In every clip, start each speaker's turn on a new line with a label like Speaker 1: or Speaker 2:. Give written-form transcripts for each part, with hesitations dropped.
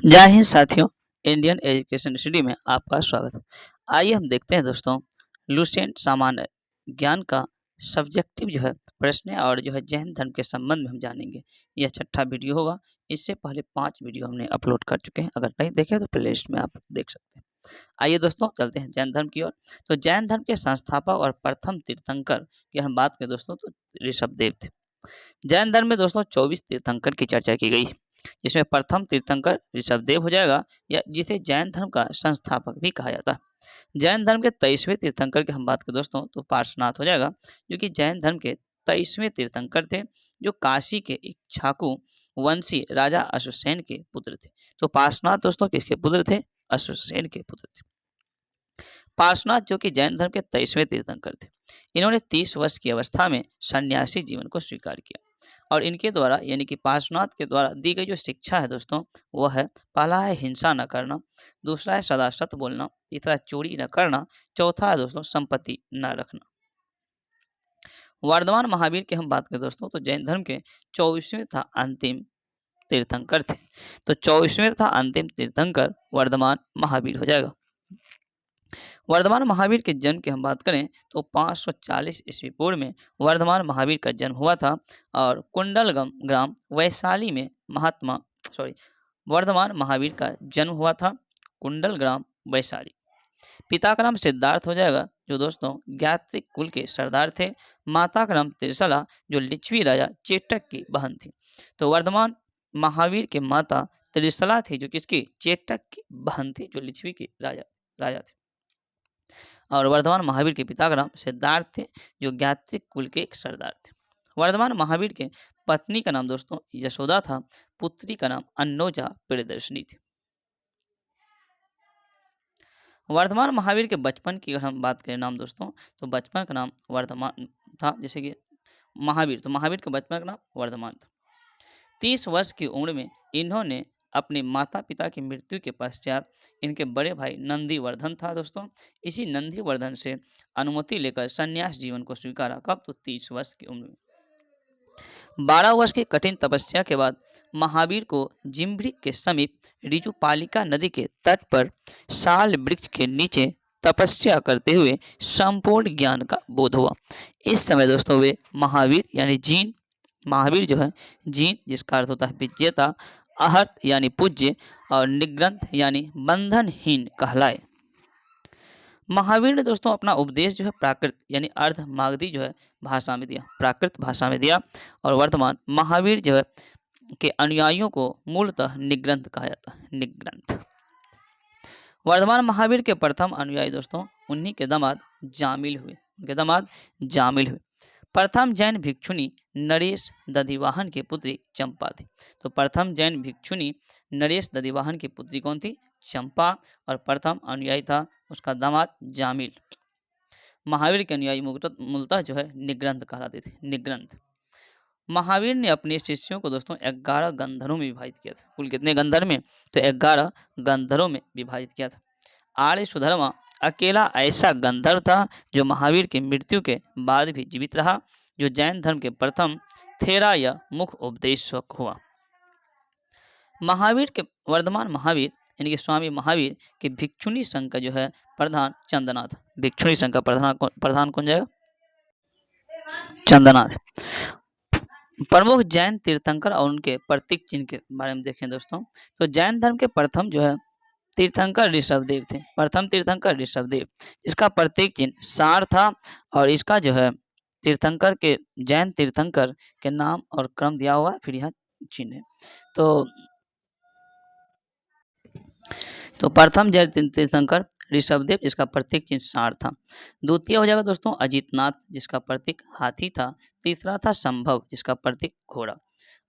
Speaker 1: जय हिंद साथियों। Indian education study में आपका स्वागत है। आइए हम देखते हैं दोस्तों, लुसेंट सामान्य ज्ञान का सब्जेक्टिव प्रश्न है और जैन धर्म के संबंध में हम जानेंगे। यह छठा वीडियो होगा। इससे पहले 5 वीडियो हमने अपलोड कर चुके हैं। अगर नहीं देखे तो प्लेलिस्ट में आप देख सकते हैं। आइए दोस्तों चलते हैं जैन धर्म की ओर। तो जैन धर्म के संस्थापक और प्रथम तीर्थंकर की हम बात करें दोस्तों तो ऋषभदेव थे। जैन धर्म में दोस्तों 24 तीर्थंकर की चर्चा की गई, जिसमें प्रथम तीर्थंकर ऋषभदेव हो जाएगा, या जिसे जैन धर्म का संस्थापक भी कहा जाता है। जैन धर्म के 23वें तीर्थंकर की हम बात करें दोस्तों तो पार्श्वनाथ हो जाएगा, जो कि जैन धर्म के 23वें तीर्थंकर थे, जो काशी के इक्ष्वाकु वंशी राजा अश्वसेन के पुत्र थे। तो पार्श्वनाथ दोस्तों किसके पुत्र थे? अश्वसेन के पुत्र थे। पार्श्वनाथ जो कि जैन धर्म के 23वें तीर्थंकर थे, इन्होंने 30 वर्ष की अवस्था में सन्यासी जीवन को स्वीकार किया। और इनके द्वारा यानी कि पार्श्वनाथ के द्वारा दी गई जो शिक्षा है दोस्तों, वह है, पहला है हिंसा न करना, दूसरा है सदा सत्य बोलना, तीसरा चोरी न करना, चौथा है दोस्तों संपत्ति न रखना। वर्धमान महावीर की हम बात करें दोस्तों तो जैन धर्म के 24वें तथा अंतिम तीर्थंकर थे। तो 24वें तथा अंतिम तीर्थंकर वर्धमान महावीर हो जाएगा। वर्धमान महावीर के जन्म की हम बात करें तो 540 ईस्वी पूर्व में वर्धमान महावीर का जन्म हुआ था, और कुंडलगम ग्राम वैशाली में वर्धमान महावीर का जन्म हुआ था, कुंडल ग्राम वैशाली। पिता का नाम सिद्धार्थ हो जाएगा, जो दोस्तों ज्ञात्रिक कुल के सरदार थे। माता का नाम त्रिशला, जो लिच्छवी राजा चेटक की बहन थी। तो वर्धमान महावीर के माता त्रिशला थी, जो किसकी? चेटक की बहन थी, जो लिच्छवी के राजा थे। और वर्धमान महावीर के पिता का नाम सिद्धार्थ थे, जो ज्ञात्रिक कुल के एक सरदार थे। वर्धमान महावीर के पत्नी का नाम दोस्तों यशोदा था, पुत्री का नाम अन्नोजा प्रियदर्शिनी थी। वर्धमान महावीर के बचपन की अगर हम बात करें नाम दोस्तों, तो बचपन का नाम वर्धमान था, जैसे कि महावीर, तो महावीर के बचपन का नाम वर्धमान था। 30 वर्ष की उम्र में इन्होंने अपने माता पिता की मृत्यु के पश्चात इनके बड़े भाई नंदीवर्धन था दोस्तों, इसी नंदीवर्धन से अनुमति लेकर संन्यास जीवन को स्वीकारा। कब? तो 30 वर्ष की उम्र में। 12 वर्ष की कठिन तपस्या के बाद महावीर को जिम्भ्रिक के समीप ऋजुपालिका नदी के तट पर साल वृक्ष के नीचे तपस्या करते हुए संपूर्ण ज्ञान का बोध हुआ। इस समय दोस्तों वे महावीर यानी जीन, महावीर जो है जीन, जिसका अर्थ होता है विजेता, अहर्त यानी पूज्य, और निग्रंथ यानी बंधनहीन कहलाए। महावीर ने दोस्तों अपना उपदेश प्राकृत यानी अर्ध मागधी भाषा में दिया, प्राकृत भाषा में दिया। और वर्तमान महावीर के अनुयायियों को मूलतः निग्रंथ कहा जाता है, निग्रंथ। वर्धमान महावीर के प्रथम अनुयायी दोस्तों उन्हीं के दामाद जामिल हुए, उनके दामाद जामिल हुए। प्रथम जैन भिक्षुनी नरेश दधिवाहन की पुत्री चंपा थी। तो प्रथम जैन भिक्षुनी नरेश दधिवाहन की पुत्री कौन थी? चंपा। और प्रथम अनुयायी था उसका दामाद जामिल। महावीर के अनुयायी मूलतः निग्रंथ कहलाते थे, निग्रंथ। महावीर ने अपने शिष्यों को दोस्तों 11 गंधर्वों में विभाजित किया था। कुल कितने गंधर्व में? तो 11 गंधर्वों में विभाजित किया था। आर्य सुधर्मा अकेला ऐसा गंधर्व था जो महावीर की मृत्यु के बाद भी जीवित रहा, जो जैन धर्म के प्रथम थेरा या मुख उपदेशक हुआ। महावीर के वर्धमान महावीर यानी कि स्वामी महावीर के भिक्षुणी संघ का प्रधान चंदनाथ। भिक्षुणी संघ का प्रधान कौन जाएगा? चंदनाथ। प्रमुख जैन तीर्थंकर और उनके प्रतीक चिन्ह के बारे में देखें दोस्तों, तो जैन धर्म के प्रथम तीर्थंकर ऋषभदेव थे। प्रथम तीर्थंकर ऋषभदेव, इसका प्रतीक चिन्ह सार था। और इसका तीर्थंकर के जैन तीर्थंकर के नाम और क्रम दिया हुआ, फिर यह चिन्ह है। तो प्रथम जैन तीर्थंकर ऋषभदेव, इसका प्रतीक चिन्ह सार था। द्वितीय हो जाएगा दोस्तों अजितनाथ, जिसका प्रतीक हाथी था। तीसरा था संभव, जिसका प्रतीक घोड़ा।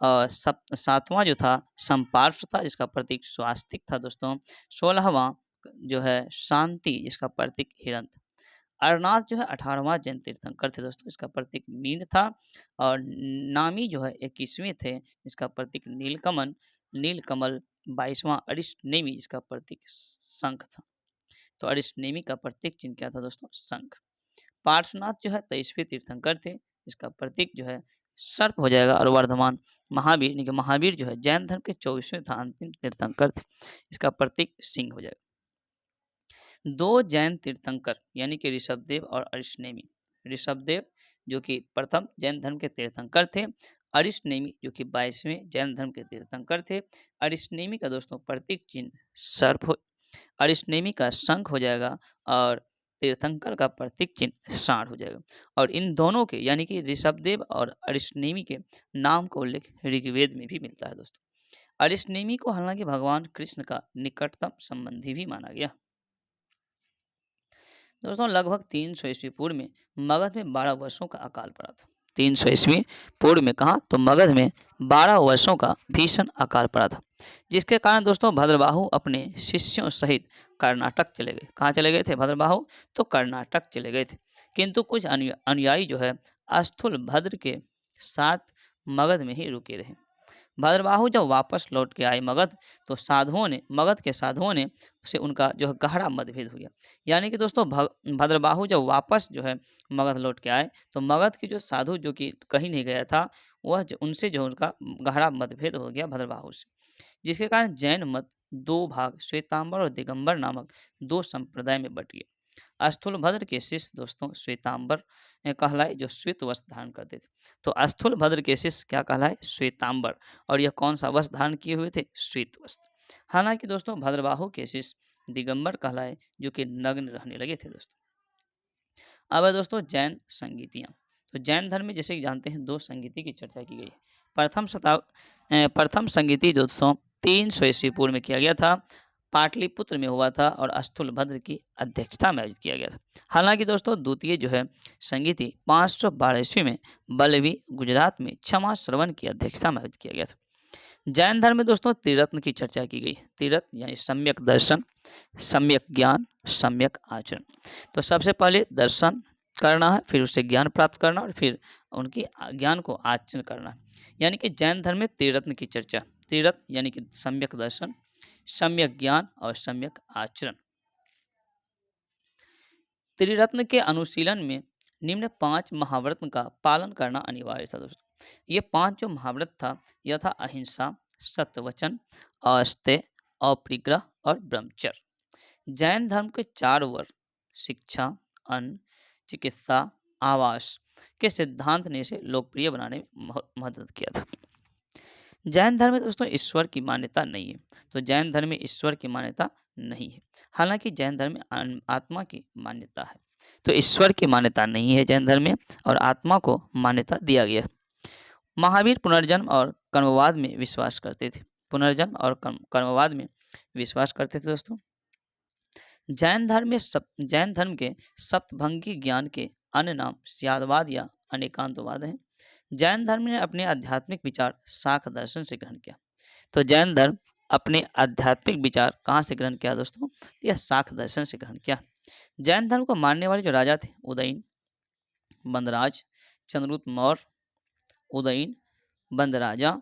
Speaker 1: और सातवां था संपार्श्व था, जिसका प्रतीक स्वास्तिक था दोस्तों। 16वां शांति, जिसका प्रतीक हिरण था। अरनाथ 18वां जैन तीर्थंकर थे दोस्तों, इसका प्रतीक मीन था। और नामी 21वें थे, जिसका प्रतीक नीलकमल। 22वां अरिष्टनेमी, जिसका प्रतीक शंख था। तो अरिष्टनेमी का प्रतीक चिन्ह क्या था दोस्तों? शंख। पार्श्वनाथ 23वें तीर्थंकर थे, इसका प्रतीक सर्प हो जाएगा और वर्धमान महावीर यानी कि महावीर जो है जैन धर्म के 24वें तथा अंतिम तीर्थंकर थे। इसका प्रतीक सिंह हो जाएगा। दो जैन तीर्थंकर यानी कि ऋषभदेव और अरिष्टनेमी। ऋषभदेव जो कि प्रथम जैन धर्म के तीर्थंकर थे, अरिष्टनेमी जो कि 22वें जैन धर्म के तीर्थंकर थे। अरिष्टनेमी का दोस्तों प्रतीक चिन्ह सर्प हो, अरिष्टनेमी का शंख हो जाएगा और तीर्थंकर का प्रतीक चिन्ह सांड हो जाएगा। और इन दोनों के यानी कि ऋषभदेव और अरिष्टनेमी के नाम का उल्लेख ऋग्वेद में भी मिलता है दोस्तों। अरिष्टनेमी को हालांकि भगवान कृष्ण का निकटतम संबंधी भी माना गया। दोस्तों लगभग 300 ईस्वी पूर्व में मगध में 12 वर्षों का अकाल पड़ा था। 300 ईस्वी पूर्व में कहा तो मगध में 12 वर्षों का भीषण अकाल पड़ा था, जिसके कारण दोस्तों भद्रबाहु अपने शिष्यों सहित कर्नाटक चले गए। कहाँ चले गए थे भद्रबाहु? तो कर्नाटक चले गए थे। किंतु कुछ अनुयायी जो है स्थूल भद्र के साथ मगध में ही रुके रहे। भद्रबाहु जब वापस लौट के आए मगध, तो मगध के साधुओं ने से उनका जो है गहरा मतभेद हो गया। यानी कि दोस्तों भद्रबाहु जब वापस जो है मगध लौट के आए, तो मगध की जो साधु जो कि कहीं नहीं गया था, उनसे जो उनका गहरा मतभेद हो गया भद्रबाहु से, जिसके कारण जैन मत दो भाग श्वेतांबर और दिगंबर नामक दो संप्रदाय में बट गए। स्थूलभद्र के शिष्य दोस्तों श्वेतांबर कहलाए, जो श्वेत वस्त्र धारण करते थे। तो स्थूलभद्र के शिष्य क्या कहलाए? श्वेतांबर। और यह कौन सा वस्त्र धारण किए हुए थे? श्वेत वस्त्र। हालांकि दोस्तों भद्रबाहु के शिष्य दिगंबर कहलाए, जो कि नग्न रहने लगे थे दोस्तों। अब है दोस्तों जैन संगीतियाँ। तो जैन धर्म में जैसे कि जानते हैं दो संगीति की चर्चा की गई है। प्रथम संगीति दोस्तों 300 ईस्वी पूर्व में किया गया था, पाटलिपुत्र में हुआ था और स्थूलभद्र की अध्यक्षता में आयोजित किया गया था। हालांकि दोस्तों द्वितीय जो है संगीति 512 ईस्वी में बल्लवी गुजरात में क्षमा श्रवण की अध्यक्षता में आयोजित किया गया था। जैन धर्म में दोस्तों त्रिरत्न की चर्चा की गई। त्रिरत्न यानी सम्यक दर्शन, सम्यक ज्ञान, सम्यक आचरण। तो सबसे पहले दर्शन करना है, फिर उससे ज्ञान प्राप्त करना और फिर उनकी ज्ञान को आचरण करना है। यानी कि जैन धर्म में त्रिरत्न की चर्चा। त्रिरत्न यानी कि सम्यक दर्शन, सम्यक ज्ञान और सम्यक आचरण। त्रिरत्न के अनुशीलन में निम्न 5 महाव्रत का पालन करना अनिवार्य था दोस्तों। ये 5 जो महाव्रत था, यह था अहिंसा, सत्यवचन, अस्तेय, अपरिग्रह और ब्रह्मचर्य। जैन धर्म के 4 वर्ग शिक्षा, अन्न, चिकित्सा, आवास के सिद्धांत ने इसे लोकप्रिय बनाने में मदद किया था। जैन धर्म में दोस्तों ईश्वर की मान्यता नहीं है। तो जैन धर्म में ईश्वर की मान्यता नहीं है। हालांकि जैन धर्म में आत्मा की मान्यता है। तो ईश्वर की मान्यता नहीं है जैन धर्म में, और आत्मा को मान्यता दिया गया है। महावीर पुनर्जन्म और कर्मवाद में विश्वास करते थे। पुनर्जन्म और कर्मवाद में विश्वास करते थे दोस्तों। जैन धर्म के सप्तभंगी ज्ञान के अन्य नाम स्यादवाद या अनेकांतवाद हैं। जैन धर्म ने अपने आध्यात्मिक विचार शाख दर्शन से ग्रहण किया। तो जैन धर्म अपने आध्यात्मिक विचार कहाँ से ग्रहण किया दोस्तों? यह शाख दर्शन से ग्रहण किया। जैन धर्म को मानने वाले जो राजा थे उदयन, बंदराज, चंद्रगुप्त मौर्य, उदयन, बंदराजा,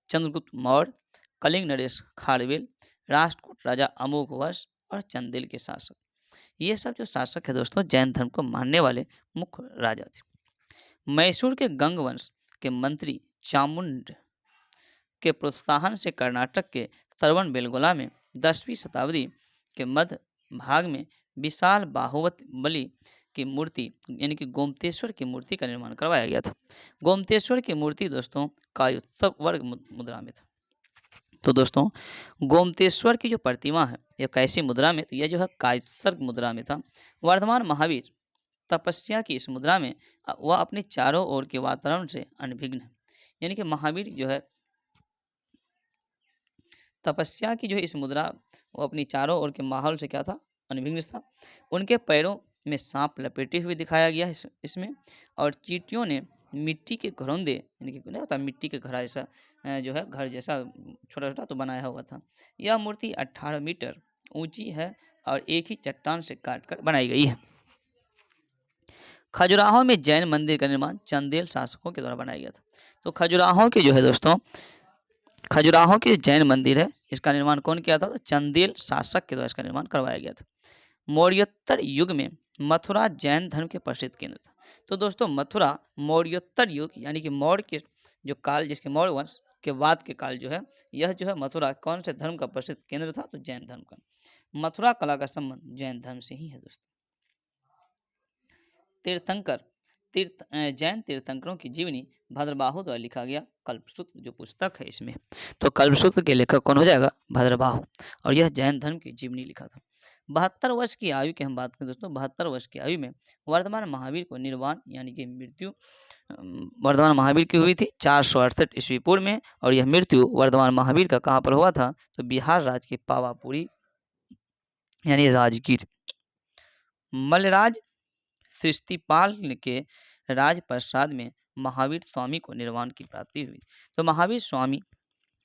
Speaker 1: चंद्रगुप्त मौर्य, कलिंग नरेश खारवेल, राष्ट्रकूट राजा अमोघवर्ष और चंदेल के शासक। ये सब जो शासक है दोस्तों जैन धर्म को मानने वाले मुख्य राजा थे। मैसूर के गंग वंश के मंत्री चामुंड के प्रोत्साहन से कर्नाटक के श्रवण बेलगोला में 10वीं शताब्दी के मध्य भाग में विशाल बाहुबली की मूर्ति यानी कि गोमतेश्वर की मूर्ति का निर्माण करवाया गया था। गोमतेश्वर की मूर्ति दोस्तों कायोत्सव वर्ग मुद्रा में था। तो दोस्तों गोमतेश्वर की जो प्रतिमा है यह कैसी मुद्रा में? तो यह जो है कायोत्सर्ग मुद्रा में था। वर्धमान महावीर तपस्या की इस मुद्रा में वह अपने चारों ओर के वातावरण से अनभिज्ञ है। यानी कि महावीर जो है तपस्या की जो है इस मुद्रा, वो अपनी चारों ओर के माहौल से क्या था? अनभिज्ञ था। उनके पैरों में सांप लपेटे हुए दिखाया गया है इसमें, और चींटियों ने मिट्टी के घरौंदे यानी कि नहीं होता मिट्टी के घड़ा ऐसा जो है घर जैसा छोटा छोटा तो बनाया हुआ था। यह मूर्ति 18 मीटर ऊंची है और एक ही चट्टान से काटकर बनाई गई है। खजुराहो में जैन मंदिर का निर्माण चंदेल शासकों के द्वारा बनाया गया था। तो खजुराहो के जो है दोस्तों खजुराहो के जैन मंदिर है, इसका निर्माण कौन किया था? तो चंदेल शासक के द्वारा इसका निर्माण करवाया गया था। मौर्योत्तर युग में मथुरा जैन धर्म के प्रसिद्ध केंद्र था। तो दोस्तों मथुरा मौर्योत्तर युग यानी कि मौर्य के जो काल जिसके मौर्य वंश के बाद के काल जो है, यह जो है मथुरा कौन से धर्म का प्रसिद्ध केंद्र था, तो जैन धर्म का। मथुरा कला का संबंध जैन धर्म से ही है दोस्तों। तीर्थंकर जैन तीर्थंकरों की जीवनी भद्रबाहु द्वारा लिखा गया कल्पसूत्र जो पुस्तक है इसमें, तो कल्पसूत्र के लेखक कौन हो जाएगा, भद्रबाहु, और यह जैन धर्म की जीवनी लिखा था। 72 वर्ष की आयु की हम बात करें दोस्तों, 72 वर्ष की आयु में वर्धमान महावीर को निर्वाण यानी कि मृत्यु वर्धमान महावीर की हुई थी 468 ईस्वी पूर्व में, और यह मृत्यु वर्धमान महावीर का कहाँ पर हुआ था, तो बिहार राज्य के पावापुरी यानी राजगीर। मल्लराज सृष्टिपाल के राजप्रसाद में महावीर स्वामी को निर्वाण की प्राप्ति हुई। तो महावीर स्वामी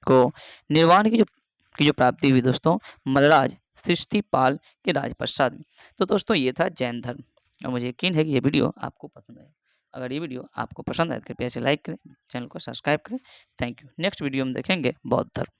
Speaker 1: को निर्वाण की जो प्राप्ति हुई दोस्तों, मल्लराज सृष्टिपाल के राजप्रसाद में। तो दोस्तों ये था जैन धर्म, और मुझे यकीन है कि ये वीडियो आपको पसंद आया। अगर ये वीडियो आपको पसंद आए तो कृपया इसे लाइक करें, चैनल को सब्सक्राइब करें। Thank you. नेक्स्ट वीडियो में देखेंगे बौद्ध धर्म।